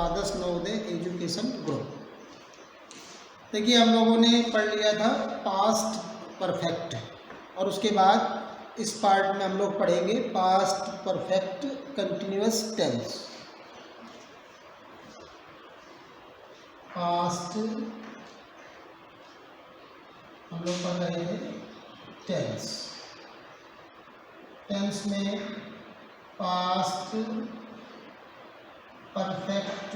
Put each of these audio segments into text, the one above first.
आदर्श Navodaya education group. देखिए हम लोगों ने पढ़ लिया था पास्ट परफेक्ट और उसके बाद इस पार्ट में हम लोग पढ़ेंगे past perfect continuous tense. Past हम लोग पढ़ रहे हैं टेंस। टेंस में पास्ट परफेक्ट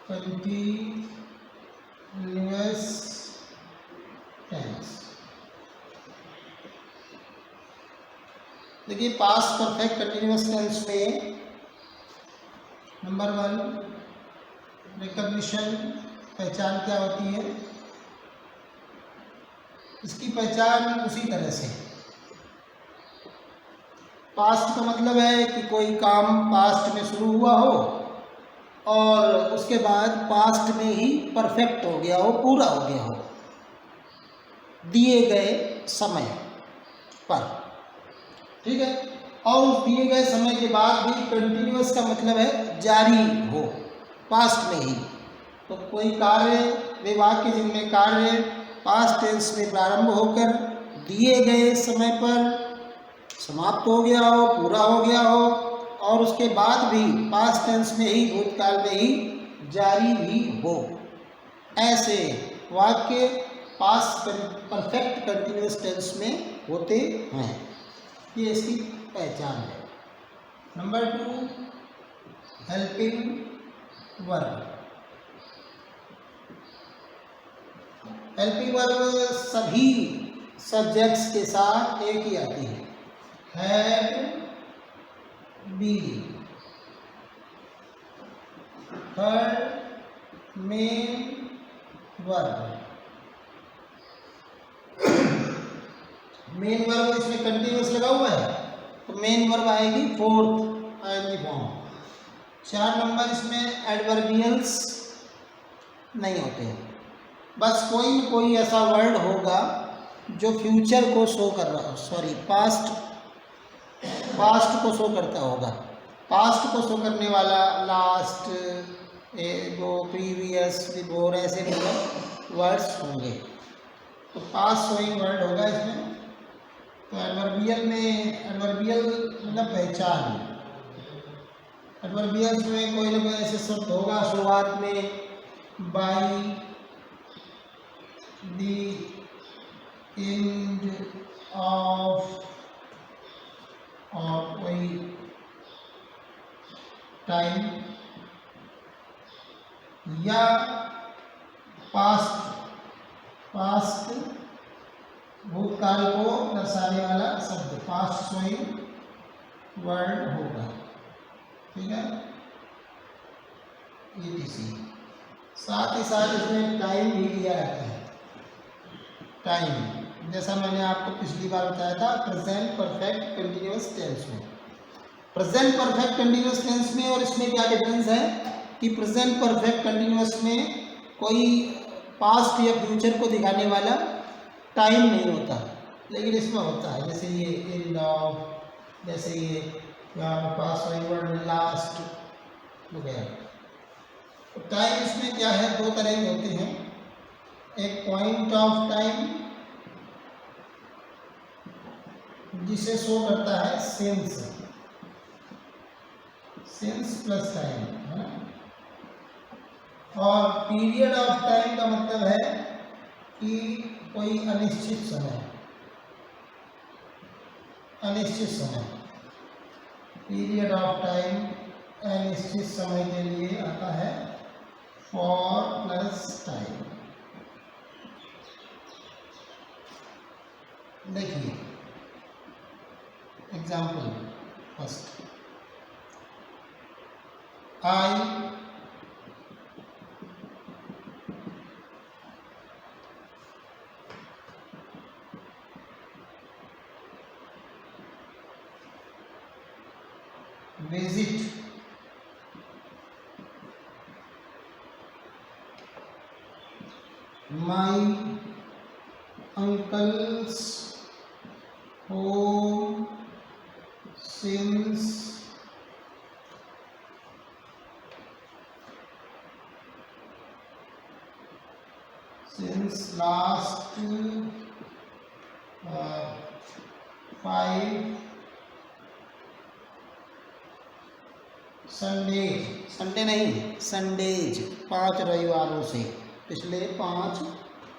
कंटिन्यूअस टेंस। देखिए पास्ट परफेक्ट कंटिन्यूअस टेंस में नंबर 1 रिकॉग्निशन, पहचान क्या होती है। इसकी पहचान उसी तरह से, पास्ट का मतलब है कि कोई काम पास्ट में शुरू हुआ हो और उसके बाद पास्ट में ही परफेक्ट हो गया हो, पूरा हो गया हो दिए गए समय पर, ठीक है। और उस दिए गए समय के बाद भी कंटिन्यूअस का मतलब है जारी हो, पास्ट में ही। तो कोई कार्य, वे वाक्य जिनमें कार्य पास्ट टेंस में प्रारंभ होकर दिए गए समय पर समाप्त हो गया हो, पूरा हो गया हो और उसके बाद भी पास्ट टेंस में ही, भूतकाल में ही जारी भी हो, ऐसे वाक्य पास्ट परफेक्ट कंटिन्यूअस टेंस में होते हैं। ये इसकी पहचान है। Number 2 helping verb. Helping verb सभी सब्जेक्ट्स के साथ एक ही आती है। Had, been, third main verb. Main verb इसमें कंटिन्यूअस लगा हुआ है तो मेन वर्ब आएगी फोर्थ आएगी फॉर्म। 4 नंबर इसमें एडवर्बियल्स नहीं होते हैं, बस कोई न कोई ऐसा वर्ड होगा जो फ्यूचर को शो कर रहा, सॉरी पास्ट को शो करता होगा। पास्ट को शो करने वाला लास्ट, एगो, प्रीवियस, बिफोर, ऐसे मतलब वर्ड्स होंगे तो पास्ट शोइंग वर्ड होगा इसमें। तो एडवर्बियल में, एडवर्बियल मतलब पहचान, एडवर्बियल्स में कोई ना कोई ऐसे शब्द होगा शुरुआत में, बाई, द एंड ऑफ, और कोई टाइम, या पास्ट भूतकाल को दर्शाने वाला शब्द पास्ट शोइंग वर्ड होगा, ठीक है। ETC साथ ही साथ इसमें टाइम भी दिया रहता है। टाइम जैसा मैंने आपको पिछली बार बताया था प्रेजेंट परफेक्ट कंटिन्यूअस टेंस में। प्रेजेंट परफेक्ट कंटिन्यूअस टेंस में और इसमें क्या डिफरेंस है कि प्रेजेंट परफेक्ट कंटिन्यूअस में कोई पास्ट या फ्यूचर को दिखाने वाला टाइम नहीं होता, लेकिन इसमें होता है। जैसे ये एंड ऑफ, जैसे ये पास्ट वर्ड लास्ट वगैरह। तो टाइम इसमें क्या है, 2 तरह के होते हैं। एक पॉइंट ऑफ टाइम जिसे शो करता है सेंस प्लस टाइम, है ना। और पीरियड ऑफ टाइम का मतलब है कि कोई अनिश्चित समय, पीरियड ऑफ टाइम अनिश्चित समय के लिए आता है फॉर प्लस टाइम। देखिए example first, I visit my uncle's home since since last 5 Sundays, Sunday नहीं संडेज, 5 रविवारों से, पिछले 5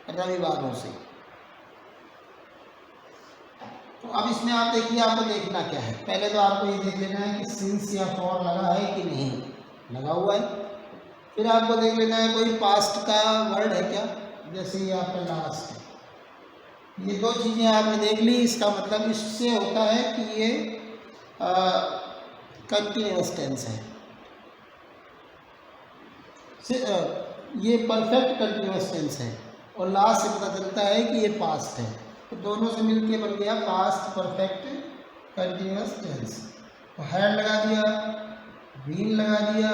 रविवारों से। तो अब इसमें आप देखिए, आपको देखना क्या है, पहले तो आपको ये देख लेना है कि सिंस या फॉर लगा है कि नहीं लगा हुआ है। फिर आपको देख लेना है कोई पास्ट का वर्ड है क्या, जैसे ये आपका लास्ट है। ये दो चीज़ें आपने देख ली, इसका मतलब इससे होता है कि ये कंटिन्यूअस टेंस है, ये परफेक्ट कंटिन्यूअस टेंस है, और लास्ट से पता चलता है कि ये पास्ट है। तो दोनों से मिलके बन गया पास्ट परफेक्ट कंटिन्यूअस टेंस। तो हैड लगा दिया, बीन लगा दिया,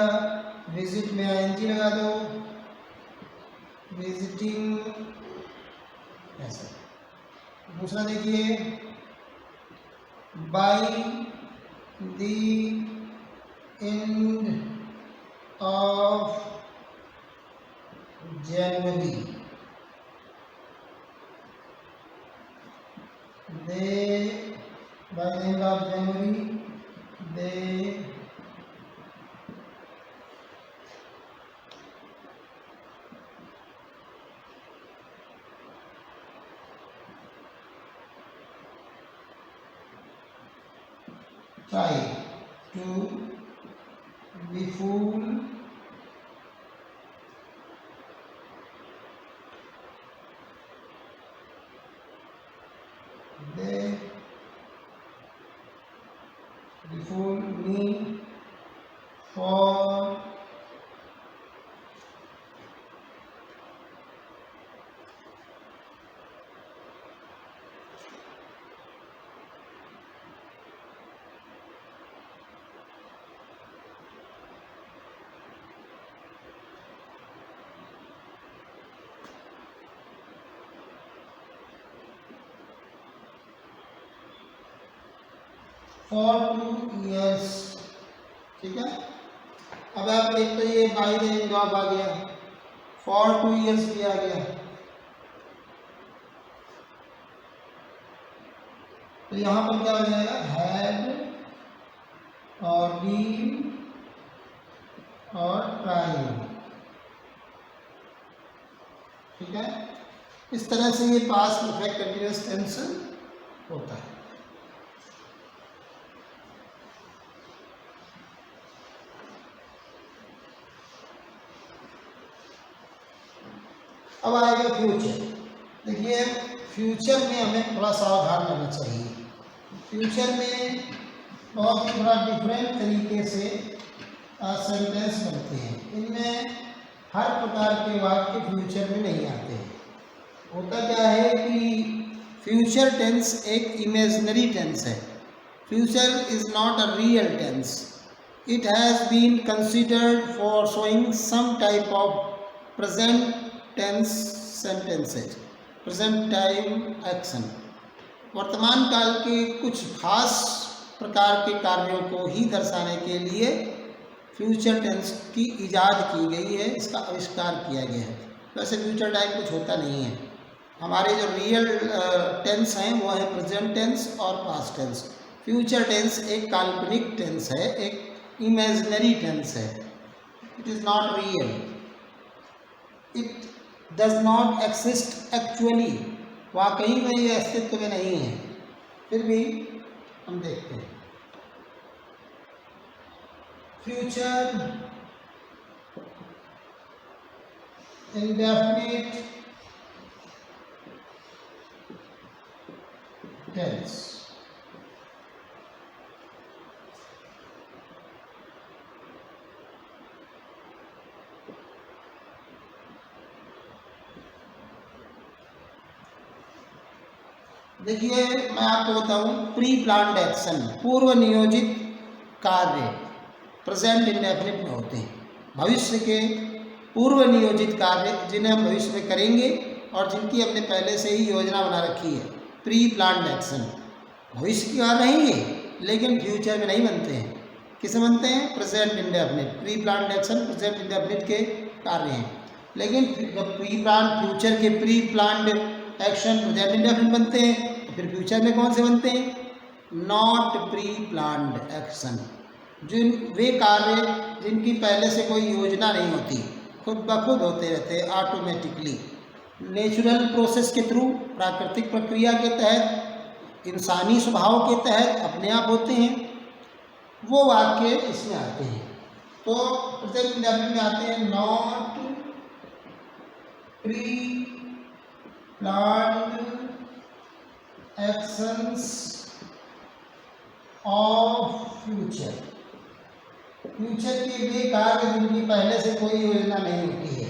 विजिट में आईएनजी लगा दो, विजिटिंग, ऐसा। दूसरा देखिए, by the end of January they, by the end of January they try to befool they befool me for for 2 years। ठीक है, अब आप एक तो ये बाय द एंड ऑफ आ गया, फॉर 2 years भी आ गया। तो यहाँ पर क्या हो जाएगा, हैड और बीन और ट्राइंग। ठीक है, इस तरह से ये पास्ट परफेक्ट कंटीन्यूअस टेंस होता है। अब आएगा फ्यूचर। देखिए, फ्यूचर में हमें थोड़ा सावधान रहना चाहिए। फ्यूचर में बहुत ही थोड़ा डिफरेंट तरीके से सेंटेंस बनते हैं। इनमें हर प्रकार के वाक्य फ्यूचर में नहीं आते हैं। होता क्या है कि फ्यूचर टेंस एक इमेजिनरी टेंस है। Future is not a real tense. It has been considered for showing some type of present tense sentences, present time action. वर्तमान काल के कुछ खास प्रकार के कार्यों को ही दर्शाने के लिए फ्यूचर टेंस की इजाद की गई है, इसका आविष्कार किया गया है। वैसे फ्यूचर टाइम कुछ होता नहीं है। हमारे जो रियल टेंस हैं वो है प्रेजेंट टेंस और पास्ट टेंस। फ्यूचर टेंस एक काल्पनिक टेंस है, एक इमेजिनरी टेंस है। It is not real, it does not exist actually. वाकई में ये अस्तित्व में नहीं है, फिर भी हम देखते हैं। Future indefinite tense. देखिए, मैं आपको बताऊं, प्री प्लान्ड एक्शन, पूर्व नियोजित कार्य प्रेजेंट इंडेफिनिट में होते हैं। भविष्य के पूर्व नियोजित कार्य जिन्हें हम भविष्य में करेंगे और जिनकी हमने पहले से ही योजना बना रखी है, प्री प्लान्ड एक्शन। भविष्य की कार्य नहीं है, लेकिन फ्यूचर में नहीं बनते हैं। किसे बनते हैं? Present indefinite. Pre planned action present indefinite के कार्य हैं। लेकिन जब प्री प्लान फ्यूचर के pre planned action present indefinite बनते हैं तो फिर फ्यूचर में कौन से बनते हैं? नॉट प्री प्लान्ड एक्शन, जिन वे कार्य जिनकी पहले से कोई योजना नहीं होती, खुद ब खुद होते रहते हैं ऑटोमेटिकली, नेचुरल प्रोसेस के थ्रू, प्राकृतिक प्रक्रिया के तहत, इंसानी स्वभाव के तहत अपने आप होते हैं, वो वाक्य इसमें आते हैं। तो प्रेजेंट इंडेफिनिट में आते हैं not pre planned actions of future, future के वे कार्य जिनकी पहले से कोई योजना नहीं होती है,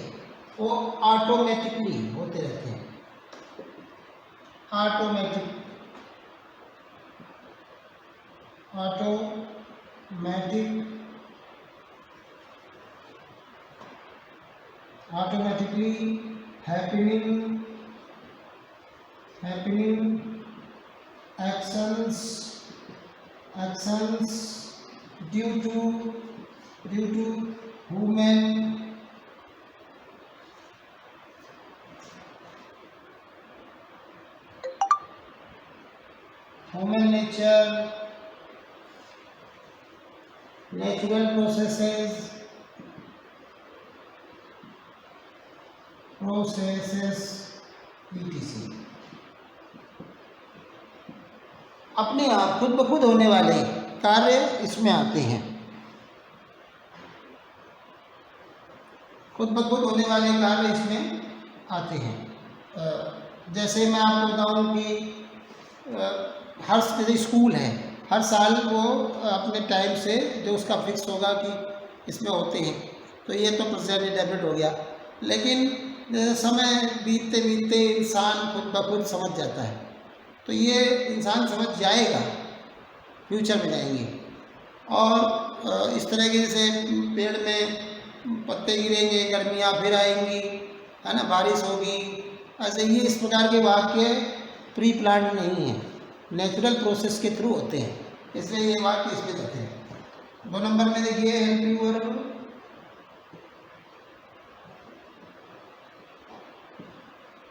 वो ऑटोमेटिकली होते रहते हैं, automatically happening actions due to human nature, natural processes etc. अपने आप खुद ब खुद होने वाले कार्य इसमें आते हैं, खुद ब खुद होने वाले कार्य इसमें आते हैं। जैसे मैं आपको बताऊं कि हर जैसे स्कूल है, हर साल वो अपने टाइम से जो उसका फिक्स होगा कि इसमें होते हैं, तो ये तो प्रेजेंट इंडेफिनिट हो गया। लेकिन जैसे समय बीतते बीतते इंसान खुद ब खुद समझ जाता है, तो ये इंसान समझ जाएगा, फ्यूचर में जाएंगे। और इस तरह के जैसे पेड़ में पत्ते गिरेंगे, गर्मियाँ फिर आएंगी, है ना, बारिश होगी, ऐसे ये इस प्रकार के वाक्य प्री प्लान्ड नहीं है, नेचुरल प्रोसेस के थ्रू होते हैं, इसलिए ये वाक्य इसमें जाते हैं। 2 नंबर में देखिए हेल्पिंग वर्ब,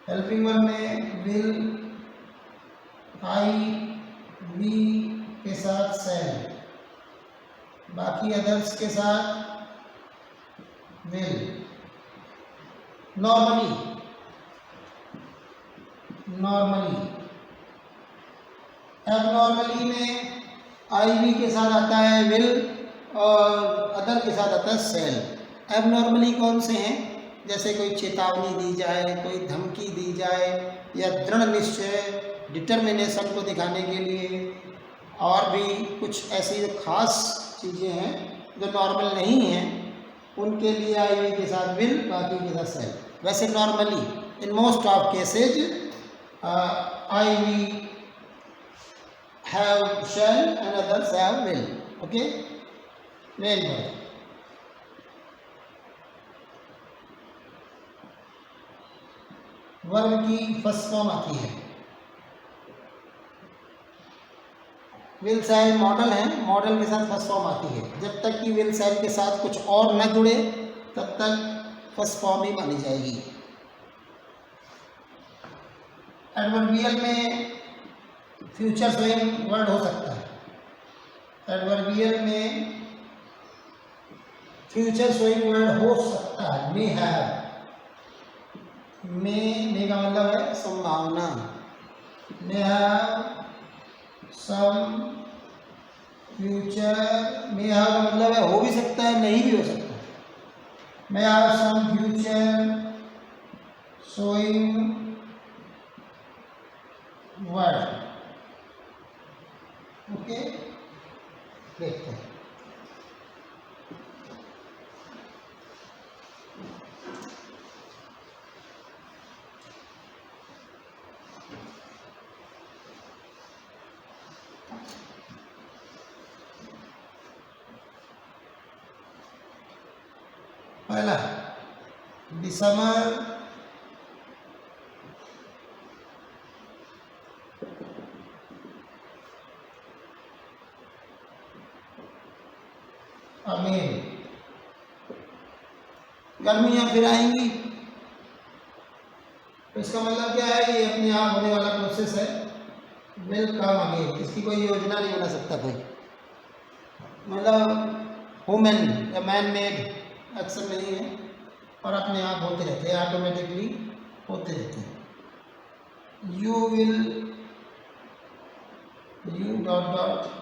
हेल्पिंग वर्ब में विल, आई, वी के साथ शैल, बाकी अदर्स के साथ विल। नॉर्मली एबनॉर्मली में आई वी के साथ आता है विल और अदर के साथ आता है शैल। एबनॉर्मली कौन से हैं? जैसे कोई चेतावनी दी जाए, कोई धमकी दी जाए, या दृढ़ निश्चय, डिटर्मिनेशन को दिखाने के लिए, और भी कुछ ऐसी जो खास चीज़ें हैं जो नॉर्मल नहीं हैं, उनके लिए आई वी के साथ विल, बाकी के साथ शैल। वैसे normally in most of cases I we have shall and others have will. Okay, very good. Verb की फर्स्ट फॉर्म आती है, विल शैल मॉडल है, मॉडल के साथ फर्स्ट फॉर्म आती है। जब तक कि विल शैल के साथ कुछ और न जुड़े तब तक फर्स्ट फॉर्म ही मानी जाएगी। एडवर्बियल में फ्यूचर शोइंग वर्ड हो सकता है, एडवर्बियल में फ्यूचर शोइंग वर्ड हो सकता है। मे हैव, मे का मतलब है संभावना, may have some future, may have का मतलब है हो भी सकता है, नहीं भी हो सकता है। May have some future showing word. Okay, देखते हैं। पहला दिसंबर, अमीन, गर्मियाँ फिर आएंगी, इसका मतलब क्या है, ये अपने आप होने वाला प्रोसेस है। विल कम अगेन, इसकी कोई योजना नहीं बना सकता कोई, मतलब वुमेन या मैन मेड एक्शन नहीं है, और अपने आप होते रहते हैं, ऑटोमेटिकली होते रहते हैं। You will, U dot dot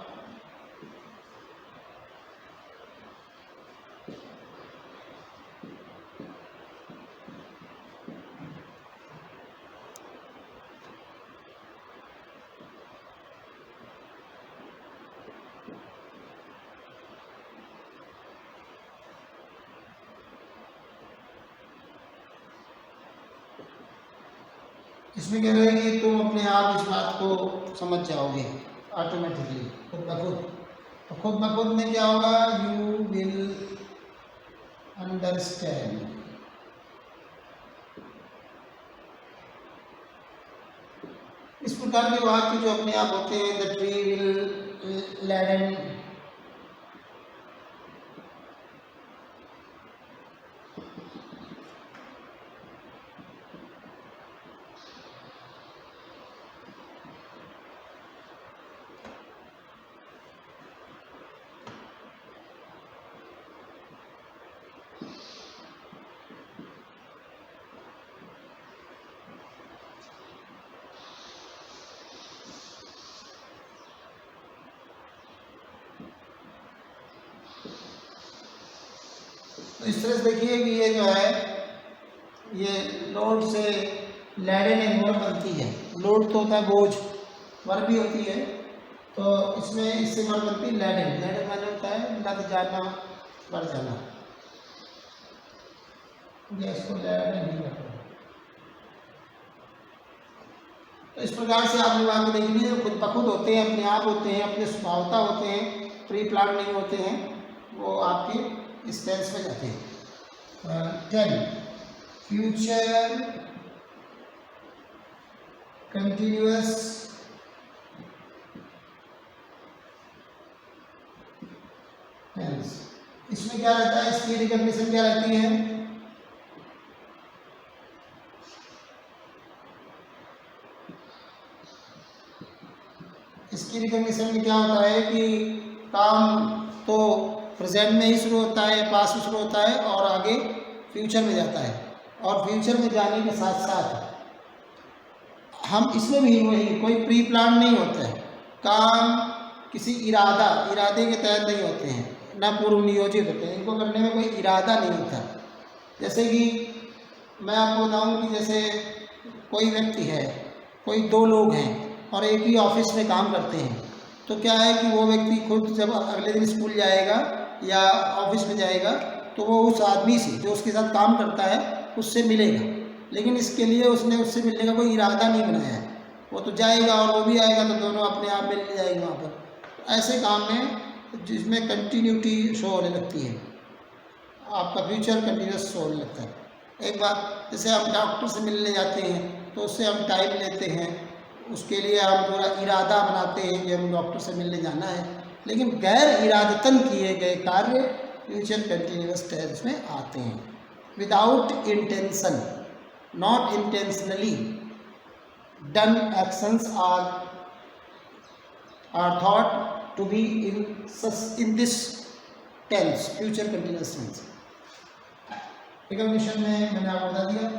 इसमें कह रहे हैं कि तुम अपने आप इस बात को समझ जाओगे ऑटोमेटिकली, खुद ब खुद। तो खुद ब खुद में क्या होगा, यू विल अंडरस्टैंड। इस प्रकार के वाक्य जो अपने आप होते हैं, द ट्री विल लैडन, तो इस तरह से देखिए कि ये जो है, ये लोड से लैडन एक वर्ब बनती है। लोड तो होता है बोझ, वर्ब भी होती है, तो इसमें इससे वर्ब बनती है लैडन। लैडन माने होता है लद जाना, बढ़ जाना। गैस को लैडन नहीं रखना। तो इस प्रकार से आपने वाक्य देख लीजिए, खुद ब खुद होते हैं, अपने आप होते हैं, अपने स्वभावता होते हैं, प्री प्लान नहीं होते हैं, वो आपके इस टेंस में जाते हैं। 10 फ्यूचर कंटिन्यूअस टेंस, इसमें क्या रहता है, इसकी रिकॉग्निशन क्या रहती है, इसकी रिकॉग्निशन में क्या होता है कि काम तो प्रेजेंट में ही शुरू होता है, पास्ट में शुरू होता है और आगे फ्यूचर में जाता है, और फ्यूचर में जाने के साथ साथ हम इसमें भी वही, कोई प्री प्लान नहीं होता है, काम किसी इरादे के तहत नहीं होते हैं, ना पूर्व नियोजित होते हैं, इनको करने में कोई इरादा नहीं होता। जैसे कि मैं आपको बताऊं कि जैसे कोई व्यक्ति है, कोई दो लोग हैं और एक ही ऑफिस में काम करते हैं, तो क्या है कि वो व्यक्ति खुद जब अगले दिन स्कूल जाएगा या ऑफिस में जाएगा तो वो उस आदमी से जो उसके साथ काम करता है उससे मिलेगा, लेकिन इसके लिए उसने उससे मिलने का कोई इरादा नहीं बनाया है। वो तो जाएगा और वो भी आएगा, तो दोनों अपने आप मिलने जाएंगे वहाँ पर। तो ऐसे काम में जिसमें कंटिन्यूटी शो होने लगती है, आपका फ्यूचर कंटिन्यूस शो होने लगता है। एक बात, जैसे हम डॉक्टर से मिलने जाते हैं तो उससे हम टाइम लेते हैं, उसके लिए हम पूरा इरादा बनाते हैं कि हम डॉक्टर से मिलने जाना है, लेकिन गैर इरादतन किए गए कार्य फ्यूचर कंटिन्यूअस टेंस में आते हैं। Without intention, not intentionally done actions are thought to be in this tense, future continuous tense. Recognition में मैंने आपको बता दिया।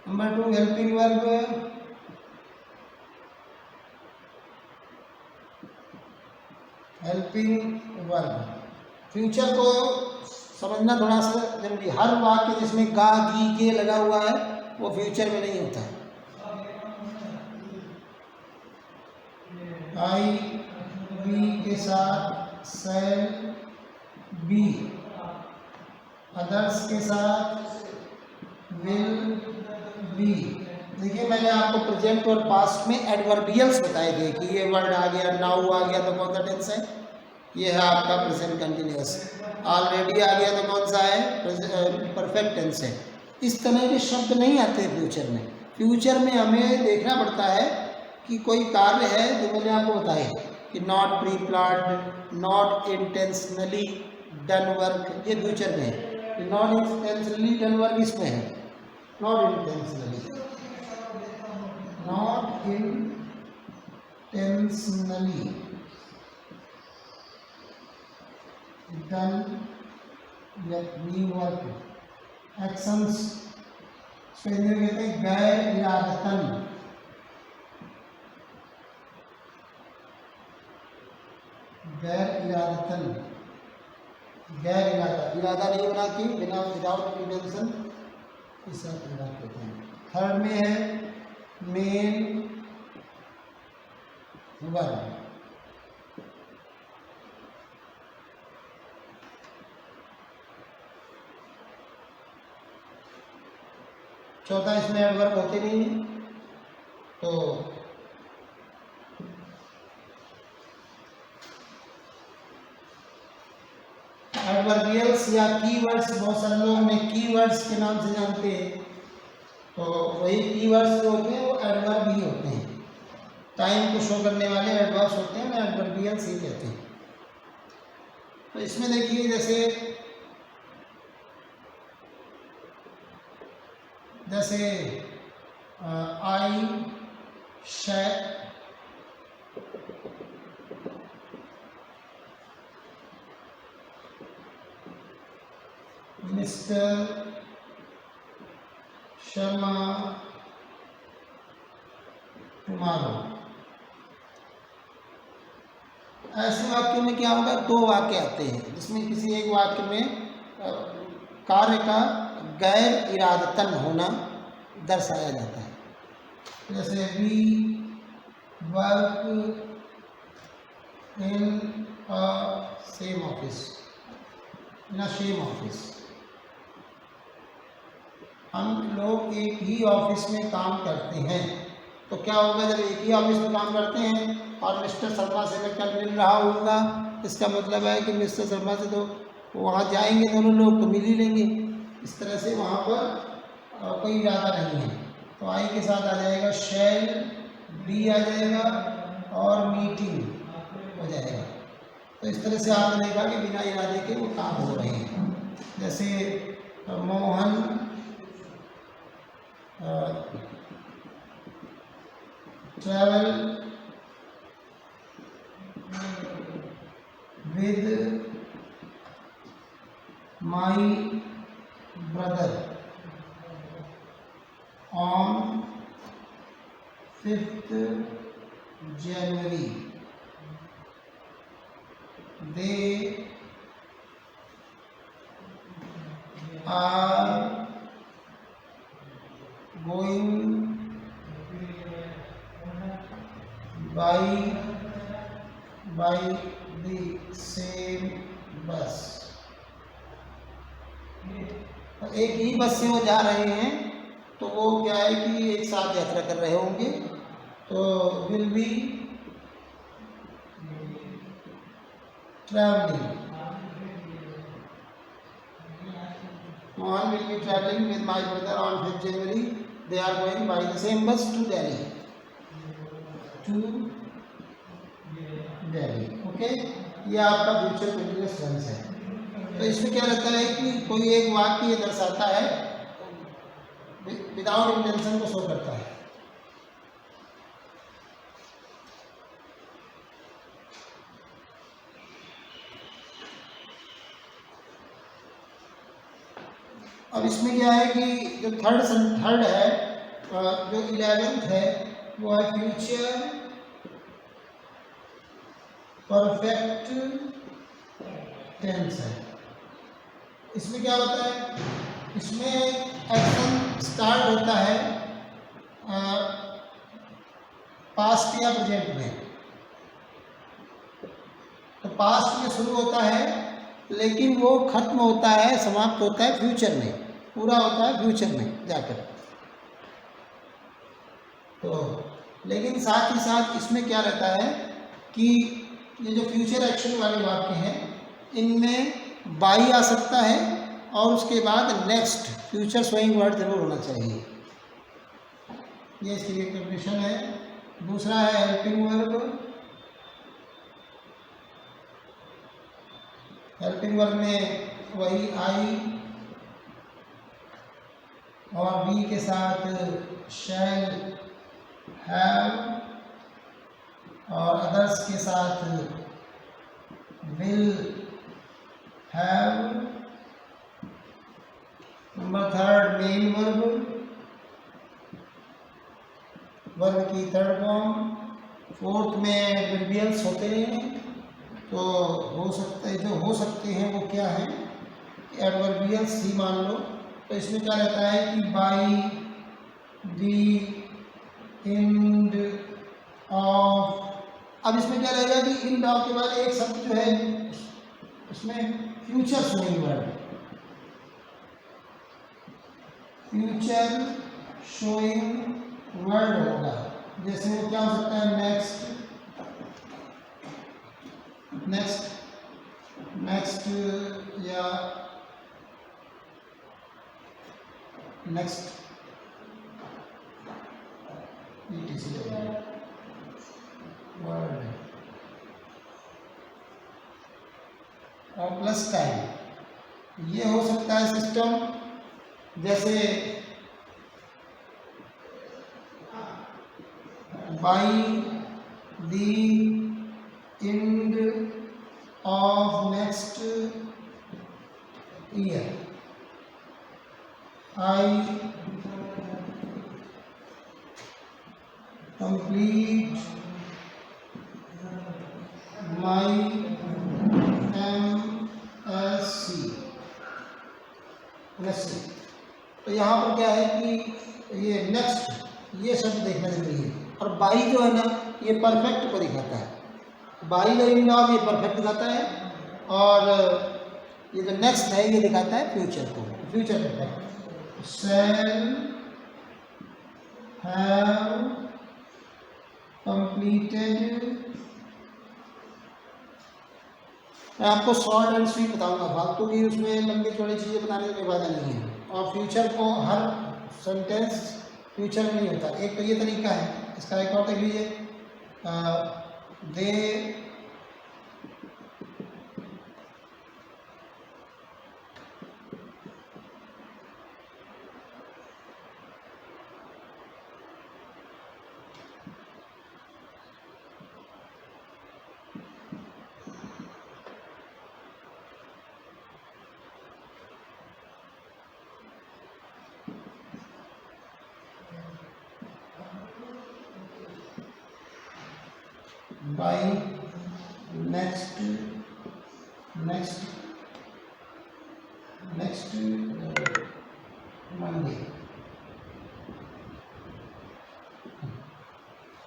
Number 2, helping verb. Helping verb future को समझना थोड़ा सा जरूरी। हर वाक्य जिसमें गा गी के लगा हुआ है वो फ्यूचर में नहीं होता है। आई बी के साथ शैल बी, अदर्स के साथ विल बी। देखिए मैंने आपको प्रेजेंट और पास्ट में एडवर्बियल्स बताए थे कि ये वर्ड आ गया, नाउ आ गया तो कौन सा टेंस है, ये है आपका प्रेजेंट कंटिन्यूअस। ऑलरेडी आ गया तो कौन सा है, परफेक्ट टेंस है। इस तरह के शब्द नहीं आते फ्यूचर में। फ्यूचर में हमें देखना पड़ता है कि कोई कार्य है जो मैंने आपको बताया कि not pre planned, not intentionally done work, ये फ्यूचर में है। नॉट इंटेंशनली डन वर्क इसमें है, not intentionally. Not intentionally done या नी वर्क एक्शंस, इसको हिंदी में कहते हैं गैर इरादतन, गैर इरादतन, गैर इरादा, इरादा नहीं होना कि बिना विदाउट इंटेंशन, इस इरादा कहते हैं। थर्ड में है मेन वर्ब, चौथा इसमें एडवर्ब होते नहीं है, तो एडवर्बियल्स या कीवर्ड्स, बहुत सारे लोग हमें कीवर्ड्स के नाम से जानते हैं, तो वही कीवर्ड्स जो होते हैं वो एडवर्ब ही होते हैं, टाइम को शो करने वाले एडवर्ब्स होते हैं, उन्हें एडवर्बियल्स ही कहते हैं। तो इसमें देखिए जैसे आई शैट, मिस्टर शर्मा टुमारो, ऐसे वाक्यों में क्या होगा, दो वाक्य आते हैं जिसमें किसी एक वाक्य में कार्य का गैर इरादतन होना दर्शाया जाता है। जैसे we work in a same office, in a same office, हम लोग एक ही ऑफिस में काम करते हैं। तो क्या होगा, जब एक ही ऑफिस में काम करते हैं और मिस्टर शर्मा से मैं कल मिल रहा हूँगा, इसका मतलब है कि मिस्टर शर्मा से तो वहाँ जाएंगे दोनों लोग तो मिल ही लेंगे। इस तरह से वहाँ पर कोई इरादा नहीं है, तो आई के साथ आ जाएगा शैल, बी आ जाएगा और मीटिंग हो जाएगा। तो इस तरह से आपने देखा कि बिना इरादे के वो काम हो रहे हैं। जैसे Mohan travel with my brother on 5th January, they are going by the same bus, तो एक ही बस से वो जा रहे हैं, तो वो क्या है कि एक साथ यात्रा कर रहे होंगे, तो will be travelling, Mohan will be travelling with my brother on 5th January, they are going by the same bus to Delhi, okay. ये आपका फ्यूचर कंटिन्यूअस टेंस है। तो इसमें क्या रहता है कि कोई एक वाक्य ये दर्शाता है, विदाउट इंटेंशन को शो करता है। अब इसमें क्या है कि जो थर्ड है, जो 11th है, वो है फ्यूचर परफेक्ट टेंस है। इसमें क्या होता है, इसमें एक्शन स्टार्ट होता है पास्ट या प्रेजेंट में, तो पास्ट में शुरू होता है लेकिन वो खत्म होता है, समाप्त होता है फ्यूचर में, पूरा होता है फ्यूचर में जाकर। तो लेकिन साथ ही साथ इसमें क्या रहता है कि ये जो फ्यूचर एक्शन वाले वाक्य हैं, इनमें बाई आ सकता है और उसके बाद नेक्स्ट फ्यूचर शोइंग वर्ड जरूर होना चाहिए। ये इसकी एक कंडीशन है। दूसरा है हेल्पिंग वर्ब। हेल्पिंग वर्ब में वही आई और बी के साथ शैल हैव और अदर्स के साथ will have. Number third main verb की थर्ड फॉर्म। फोर्थ में एडवर्बियल्स होते हैं, तो हो सकता है जो हो सकते हैं वो क्या है, एडवर्बियल्स ही मान लो। तो इसमें क्या रहता है कि बाई, दी, इंड ऑफ। अब इसमें क्या रहेगा कि इंड ऑफ के बाद एक शब्द जो है उसमें future showing word, future showing word होगा। जैसे वो क्या हो सकता है, नेक्स्ट, नेक्स्ट, नेक्स्ट या नेक्स्ट वर्ड और प्लस टाइम। ये हो सकता है सिस्टम, जैसे by the end of next year I complete my MSc। तो यहाँ पर क्या है कि ये नेक्स्ट, ये शब्द देखना जरूरी है। और बाई जो है ना, ये परफेक्ट को दिखाता है। बाई द इंड ऑफ ये परफेक्ट दिखाता है, और ये जो नेक्स्ट है ये दिखाता है फ्यूचर को, future perfect. Shall have completed. मैं आपको शॉर्ट एंड स्वीट बताऊंगा, फालतू की उसमें लंबी चौड़ी चीज़ें बताने का फायदा नहीं है। और फ्यूचर को हर सेंटेंस फ्यूचर में नहीं होता। एक तो ये तरीका है, इसका एक और देख लीजिए, दे by next Monday।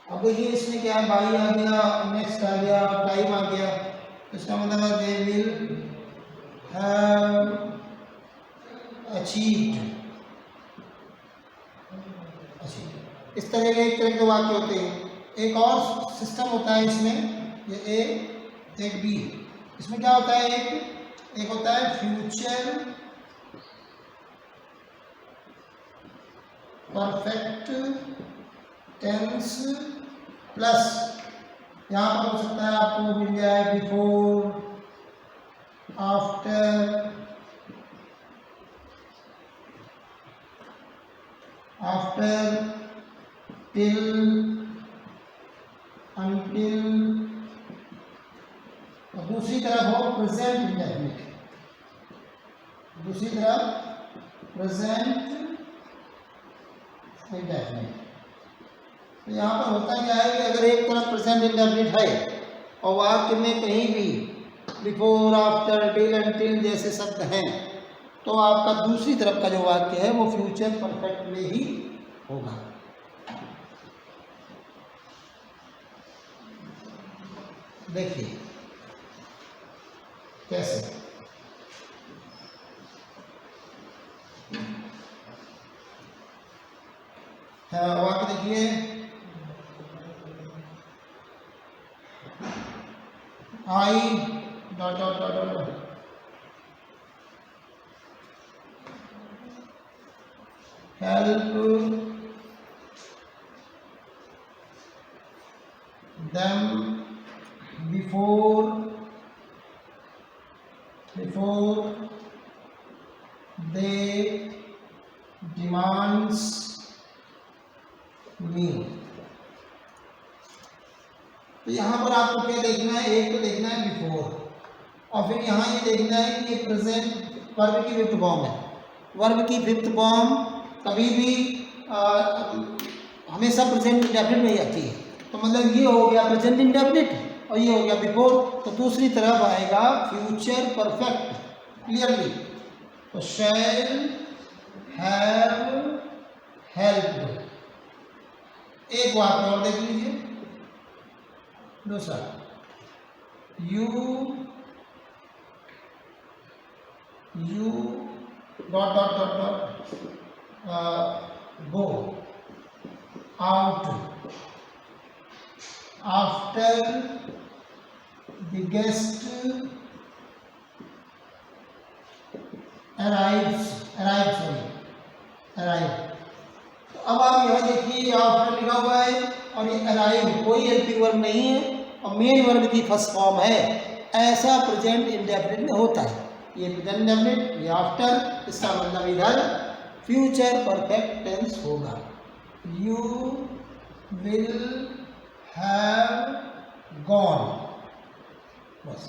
अब देखिए इसमें क्या है, बाई आ गया, नेक्स्ट आ गया, टाइम आ गया। इसका मतलब है दे विल हैव अचीव्ड। इस तरह के एक तरह के वाक्य होते हैं। एक और सिस्टम होता है इसमें, ये ए एक बी। इसमें क्या होता है, एक होता है फ्यूचर परफेक्ट टेंस प्लस, यहाँ पर हो सकता है आपको मिल जाए बिफोर, आफ्टर, टिल, अनटिल। और दूसरी तरफ हो प्रेजेंट इंडेफिनिट, दूसरी तरफ प्रेजेंट इंडेफिनिट। तो यहाँ पर होता क्या है कि अगर एक तरफ प्रेजेंट इंडेफिनिट है और वाक्य में कहीं भी बिफोर, आफ्टर, टिल, अनटिल जैसे शब्द हैं, तो आपका दूसरी तरफ का जो वाक्य है वो फ्यूचर परफेक्ट में ही होगा। देखिए कैसे, वाक्य देखिए, I dot dot dot dot help them before they demands me। तो यहाँ पर आपको क्या देखना है, एक तो देखना है बिफोर, और फिर यहाँ ये देखना है कि ये प्रेजेंट वर्ब की फिफ्थ फॉर्म है। वर्ब की फिफ्थ फॉर्म कभी भी हमेशा प्रेजेंट इंडेफिनिट में ही आती है। तो मतलब ये हो गया प्रेजेंट इंडेफिनिट और ये हो गया बिफोर। तो दूसरी तरफ आएगा फ्यूचर परफेक्ट क्लियरली। तो शैल हैव हेल्प्ड। एक वाक्य और देख लीजिए, दूसरा, U dot dot dot dot go out after the guest arrive। तो अब आप यहाँ देखिए आफ्टर लिखा हुआ है और ये अराइव कोई हेल्पिंग वर्ब नहीं है और मेन वर्ब की फर्स्ट फॉर्म है। ऐसा प्रेजेंट इंडेफिनिट में होता है। ये प्रेजेंट इंडेफिनिट, ये आफ्टर, इसका मतलब इधर फ्यूचर परफेक्ट टेंस होगा। You will have gone. बस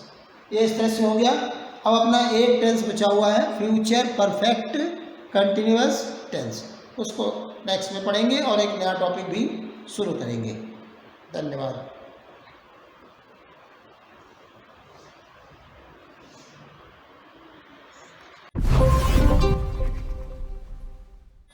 ये इस तरह से हो गया। अब अपना एक टेंस बचा हुआ है फ्यूचर परफेक्ट कंटिन्यूअस टेंस, उसको नेक्स्ट में पढ़ेंगे और एक नया टॉपिक भी शुरू करेंगे। धन्यवाद।